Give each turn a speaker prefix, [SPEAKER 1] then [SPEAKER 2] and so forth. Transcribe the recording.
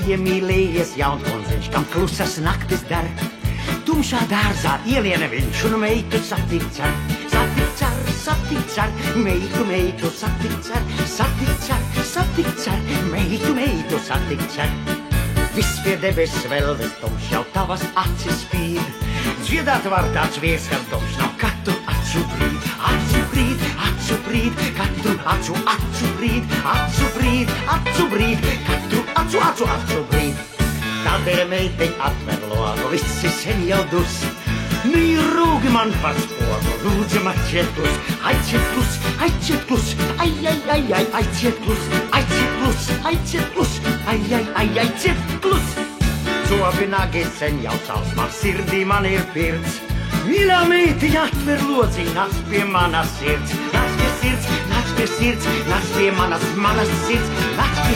[SPEAKER 1] pie mīlējies jaunkundziņš, kam klusas naktis dar. Tumšā dārzā ieliena viņš un meitu satikt cer. Satikt cer, meitu satikt cer. Satikt cer, meitu satikt cer. Viss pie debes velves tumš, jau tavas acis spīd. Dziedāt var tāds vies, kas tumš nav katru acu brīd. Acu brīd, katru acu brīd, katru acu brīd. Tādēļ meiteņ atver logu, visi sen jau dus. Nī rūgi man par spogu, lūdzu mačiet klus. Aiciet klus, ai, aiciet klus. Aiciet klus. Zobi nagi sen jau sals, man sirdī man ir pirts. Mīļā meitiņa atver lodziņ, nāc pie manas sirds. Nāc pie manas sirds. Nāc pie